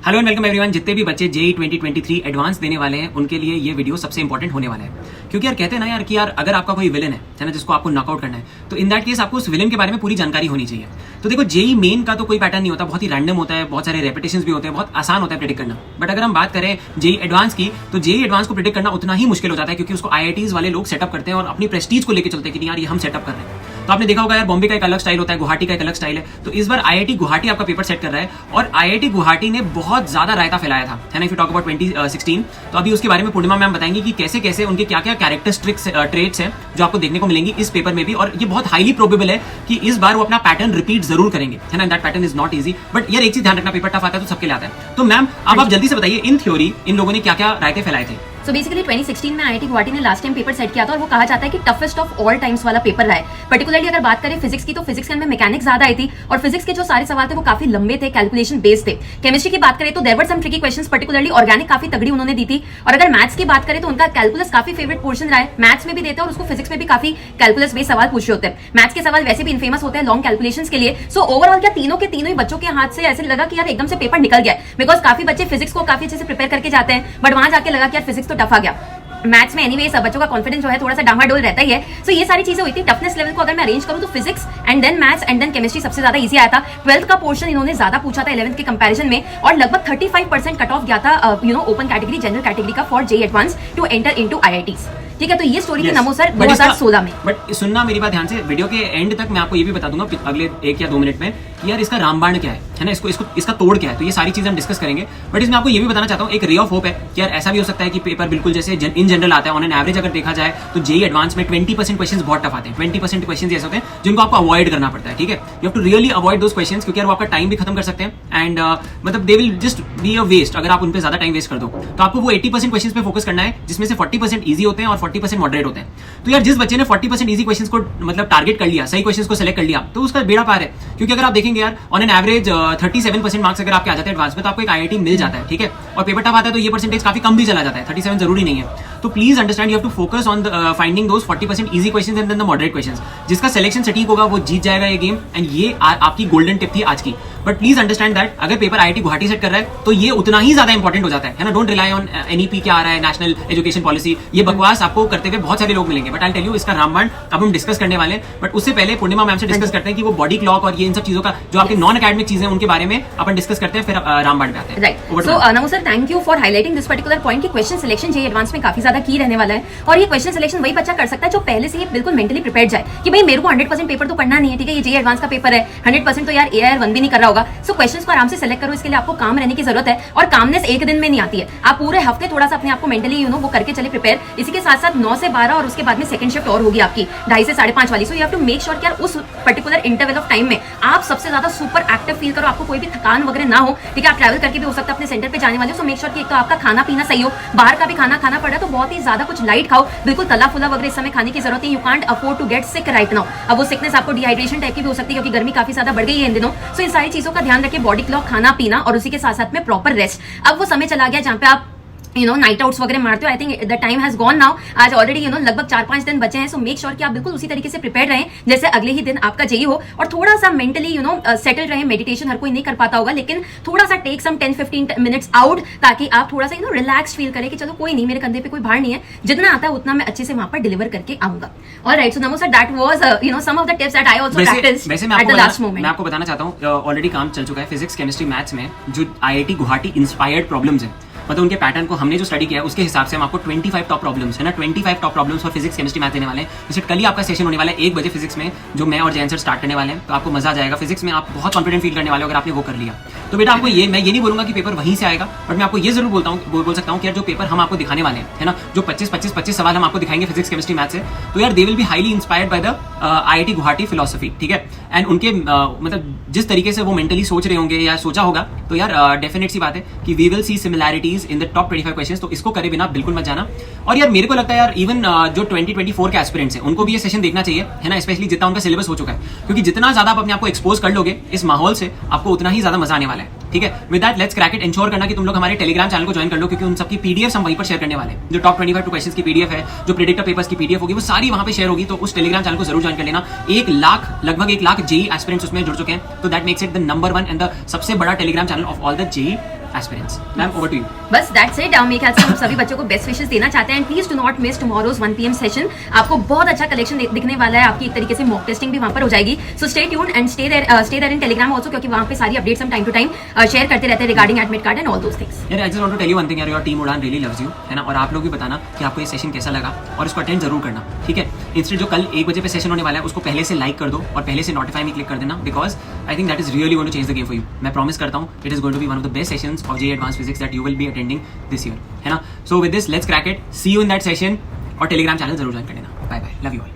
Hello and welcome everyone. जितने भी बच्चे जेई 2023 एडवांस देने वाले हैं उनके लिए ये वीडियो सबसे इंपॉर्टेंट होने वाला है, क्योंकि यार कहते हैं ना यार कि यार अगर आपका कोई विलन है ना, जिसको आपको नॉकआउट करना है, तो इन दैट केस आपको उस विलन के बारे में पूरी जानकारी होनी चाहिए। तो देखो, जेई मेन का तो कोई पैटर्न नहीं होता, बहुत ही रैंडम होता है, बहुत सारे रेपिटेशंस भी होते हैं, बहुत आसान होता है प्रेडिक्ट करना। बट अगर हम बात करें जेई एडवांस की, तो जेई एडवांस को प्रेडिक्ट करना उतना ही मुश्किल हो जाता है, क्योंकि उसको आईआईटीज वाले लोग सेटअप करते हैं और अपनी प्रेस्टीज को लेकर चलते हैं कि यार ये हम सेटअप कर रहे हैं। तो आपने देखा होगा यार, बॉम्बे का एक अलग स्टाइल होता है, गुवाहाटी का एक अलग स्टाइल है। तो इस बार आईआईटी गुवाहाटी आपका पेपर सेट कर रहा है, और आईआईटी गुवाहाटी ने बहुत ज्यादा रायता फैलाया था, है ना। इफ यू टॉक अबाउट 2016, तो अभी उसके बारे में पूर्णिमा मैम बताएंगी कि कैसे कैसे उनके क्या क्या कैरेक्टरिस्टिक्स ट्रेट्स हैं जो आपको देखने को मिलेंगी इस पेपर में भी। और ये बहुत हाईली प्रोबेबल है कि इस बार वो अपना पैटर्न रिपीट जरूर करेंगे, है ना। That pattern is not easy, but यार एक चीज ध्यान रखना, पेपर टफ आता है तो सबके लिए आता है। तो मैम अब आप जल्दी से बताइए, इन थ्योरी इन लोगों ने क्या क्या रायते फैलाए थे। सो बेसिकली 2016 में आईआईटी गुवाहाटी ने लास्ट टाइम पेपर सेट किया था, और वो कहा जाता है कि टफेस्ट ऑफ ऑल टाइम्स वाला पेपर रहा है। पर्टिकुलरली अगर बात करें फिजिक्स की, तो फिजिक्स के अंदर मैकेनिक्स ज्यादा आई थी, और फिजिक्स के जो सारे सवाल थे वो काफी लंबे थे, कैलकुलेशन बेस्ड थे। केमिस्ट्री की बात करें तो there were some tricky questions, particularly organic काफी तगड़ी उन्होंने दी थी। और अगर मैथ्स की बात करें तो उनका कैलकुलस काफी फेवरेट पोर्शन रहा है, मैथ्स में भी देते हैं और उसको फिजिक्स में भी काफी कैलकुलस बेस्ड सवाल पूछे होते हैं। मैथ्स के सवाल वैसे भी इनफेमस होते हैं लॉन्ग कैलकुलेशंस के लिए। सो ओवरऑल क्या तीनों के तीनों ही बच्चों के हाथ से ऐसे लगा कि यार एकदम से पेपर निकल गया, बिकॉज काफी बच्चे फिजिक्स को काफी अच्छे से प्रिपेयर करके जाते हैं, बट वहां जाके लगा कि यार फिजिक्स तो टफ आ गया। मैथ्स में एनीवे सब बच्चों का कॉन्फिडेंस जो है थोड़ा सा डामाडोल रहता ही है। सो ये सारी चीजें हुई थी। टफनेस लेवल को अगर मैं अरेंज करूं तो physics and then maths and then chemistry सबसे ज्यादा इजी आया था। 12th का पोर्शन इन्होंने ज्यादा पूछा था 11th के कंपैरिजन में, और लगभग 35% कट ऑफ गया था ओपन कैटेगरी जनरल कैटेगरी का for JEE advance to enter into IITs. ठीक है, तो ये स्टोरी थी नमो सर 2016 में। बट सुनना मेरी बात ध्यान से, वीडियो के एंड तक मैं आपको ये भी बता दूंगा अगले 1 या 2 मिनट में कि यार इसका रामबाण क्या है ना, इसका तोड़ क्या है। तो ये सारी चीजें हम डिस्कस करेंगे, बट इसमें आपको ये भी बताना चाहता हूँ, एक रे ऑफ होप है कि यार ऐसा भी हो सकता है कि पेपर बिल्कुल जैसे इन जनरल आता है। ऑन एन एवरेज अगर देखा जाए तो जेई एडवांस में 20% क्वेश्चंस बहुत टफ आते हैं। 20% क्वेश्चंस ऐसे होते हैं जिनको आपको अवॉइड करना पड़ता है। ठीक है, you have to really avoid those questions, क्योंकि यार वो आपका टाइम भी खत्म कर सकते हैं, एंड मतलब they will just be a waste अगर आप उन पे ज्यादा टाइम वेस्ट कर दो। तो आपको वो 80% क्वेश्चंस पे फोकस करना है, जिसमें से 40% ईजी होते हैं और 40% मॉडरेट होते हैं। तो यार जिस बच्चे ने 40% इजी क्वेश्चंस को मतलब टारगेट कर लिया, सही क्वेश्चंस को सेलेक्ट कर लिया, तो उसका बेड़ा पार है। क्योंकि अगर आप देखेंगे यार, ऑन एन एवरेज 37% मार्क्स अगर आपके आ जाते हैं एडवांस में, तो आपको एक आईआईटी मिल जाता है। ठीक है, और पेपर टफ आता है तो ये परसेंटेज काफी कम भी चला जाता है, 37 जरूरी नहीं है। तो please understand, you have to focus on finding those 40% easy questions and then the moderate questions. जिसका सिलेक्शन सटीक होगा वो जीत जाएगा ये गेम, एंड ये आपकी गोल्डन टिप थी आज की। बट प्लीज अंडरस्टैंड दैट अगर पेपर आईआईटी गुवाहाटी सेट कर रहा है तो ये उतना ही ज्यादा इंपॉर्टेंट हो जाता है ना। डोंट रिलाई ऑन एनईपी क्या आ रहा है, नेशनल एजुकेशन पॉलिसी, ये बकवास आपको करते हुए बहुत सारे लोग मिलेंगे। बट आई टेल यू, इसका रामबाण अब हम डिस्कस करने वाले हैं। बट उससे पहले पूर्णिमा मैम से डिस्कस करते हैं कि वो बॉडी क्लॉक और ये इन सब चीजों का जो आपके नॉन एकेडमिक चीजें उनके बारे में अपन डिस्कस करते हैं, फिर रामबाण पे आते हैं। Right, so Namo sir, thank you for highlighting this particular point कि क्वेश्चन सिलेक्शन जेई एडवांस में काफी ज्यादा की रहने वाला है। और ये क्वेश्चन सिलेक्शन वही बच्चा कर सकता है जो पहले से ही बिल्कुल मेंटली प्रिपेयर्ड जाए कि भाई मेरे को 100% पेपर तो पढ़ना नहीं है। ठीक है, ये जेई एडवांस का पेपर है, 100% तो यार एआईआर 1 भी नहीं कर रहा होगा। सो क्वेश्चंस को आराम से सेलेक्ट करो, इसके लिए आपको काम रहने की जरूरत है, और कामनेस एक दिन में नहीं आती है। आप पूरे हफ्ते थोड़ा सा अपने आप को मेंटली वो करके चले प्रिपेयर। इसी के साथ साथ 9 से 12 और उसके बाद में सेकंड शिफ्ट और होगी आपकी 2:30 से 5:30 वाली। So you have to make sure कि यार उस पर्टिकुलर इंटरवल ऑफ टाइम में आप सबसे ज्यादा सुपर एक्टिव फील करो, आपको कोई भी थकान वगैरह ना हो। ठीक है, आप ट्रैवल करके भी हो सकता है अपने सेंटर पे जाने वाले हो। सो मेक श्योर कि एक तो आपका खाना पीना सही हो, बाहर का भी खाना खाना पड़ा तो बहुत ही ज्यादा कुछ लाइट खाओ, बिल्कुल तला फुला वगैरह इस समय खाने की जरूरत है। You can't afford to get sick right now. अब वो सिकनेस आपको डिहाइड्रेशन टाइप की भी हो सकती है, क्योंकि गर्मी काफी ज्यादा बढ़ गई है इन दिनों। सो इन सारी चीजों का ध्यान रखिए, बॉडी क्लॉक, खाना पीना, और उसी के साथ साथ में प्रॉपर रेस्ट। अब वो समय चला गया जहां पे आप नाइट आउट्स वगैरह मारते हो। I think the time has gone now. आज ऑलरेडी लगभग 4-5 दिन बचे हैं। सो मेक श्योर कि आप बिल्कुल उसी तरीके से प्रिपेयर रहें जैसे अगले ही दिन आपका जेई हो, और थोड़ा सा मेंटली सेटल रहे। मेडिटेशन हर कोई नहीं कर पाता होगा, लेकिन थोड़ा सा टेक सम 10-15 मिनट्स आउट, ताकि आप थोड़ा सा रिलैक्स फील करें कि चलो कोई नहीं, मेरे कंधे पे कोई भार नहीं है, जितना आता है उतना मैं अच्छे से वहां पर डिलीवर करके आऊंगा। Alright, so Namo sir, that was some of the tips that I also practised at the last moment. मैं आपको बताना चाहता हूं, ऑलरेडी काम चल चुका है फिजिक्स, केमिस्ट्री, मैथ्स में जो आईआईटी गुवाहाटी इंस्पायर्ड प्रॉब्लम्स हैं, मतलब उनके पैटर्न को हमने जो स्टडी किया है उसके हिसाब से हम आपको 25 टॉप प्रॉब्लम्स है ना, 25 top problems for physics, chemistry, math देने वाले हैं। जैसे कल ही आपका सेशन होने वाला है 1 बजे फिजिक्स में, जो मैं और जैन सर स्टार्ट करने वाले हैं। तो आपको मजा आ जाएगा। फिजिक्स में आप बहुत कॉन्फिडेंट फील करने वाले हो अगर आपने वो कर लिया। तो बेटा आपको मैं ये नहीं बोलूंगा कि पेपर वहीं से आएगा, बट मैं आपको ये जरूर बोल सकता हूँ कि यार जो पेपर हम आपको दिखाने वाले हैं, है ना, जो 25 सवाल हम आपको दिखाएंगे फिजिक्स, केमिस्ट्री, मैथ से, तो यार they will be highly inspired by the IIT Guwahati philosophy. ठीक है, एंड उनके मतलब जिस तरीके से वो मेंटली सोच रहे होंगे या सोचा होगा, तो यार डेफिनेट सी बात है कि we will see similarities in the top 25 questions. तो इसको करे बिना बिल्कुल मत जाना। और यार मेरे को लगता है यार इवन जो 2024 के एस्पिरेंट्स हैं उनको भी ये सेशन देखना चाहिए, है ना, स्पेशली जितना उनका सिलेबस हो चुका है, क्योंकि जितना ज्यादा आप अपने आप को एक्सपोज कर लोगे इस माहौल से, आपको उतना ही ज्यादा मजा आने वाला है। ठीक है, with that let's crack it. Ensure करना कि तुम लोग हमारे टेलीग्राम चैनल को ज्वाइन कर लो, क्योंकि उन सबकी पीडीएफ हम वहीं पर शेयर करने वाले हैं। जो टॉप 25 क्वेश्चंस की पीडीएफ है, जो प्रेडिक्टर पेपर्स की पीडीएफ होगी, वो सारी वहां पे शेयर होगी। तो उस टेलीग्राम चैनल को जरूर ज्वाइन कर लेना। लगभग 1 लाख जेई एस्पिरेंट्स उसमें जुड़ चुके हैं। तो that makes it the number 1 and the सबसे बड़ा Telegram channel of all the JEE aspirants. Ma'am over to you. बस दैट्स इट। मेरे ख्याल से हम सभी बच्चों को बेस्ट विशेस देना चाहते हैं and please do not miss tomorrow's 1 PM session. आपको बहुत अच्छा कलेक्शन दिखने वाला है, आपकी एक तरीके से मॉक टेस्टिंग भी वहां पर हो जाएगी। So stay tuned and stay there in Telegram also, क्योंकि वहां पे सारी अपडेट्स हम टाइम टू टाइम शेयर करते रहते हैं regarding admit card and all those things. यार I just want to tell you one thing यार, your team Udaan really loves you, है ना। और आप लोग भी बताना कि आपको ये सेशन कैसा लगा और इसको अटेंड जरूर करना, ठीक है। इंस्टेंट जो कल 1 बजे पे सेशन होने वाला है उसको पहले से लाइक कर दो और पहले से नोटिफाई में क्लिक कर देना, because I think that is really going to change the game for you. मैं प्रॉमिस करता हूँ it is going to be one of the best sessions of JEE advance physics that you will be attending this year, है ना। So with this let's crack it, see you in that session और Telegram channel जरूर join कर लेना। Bye bye, love you all.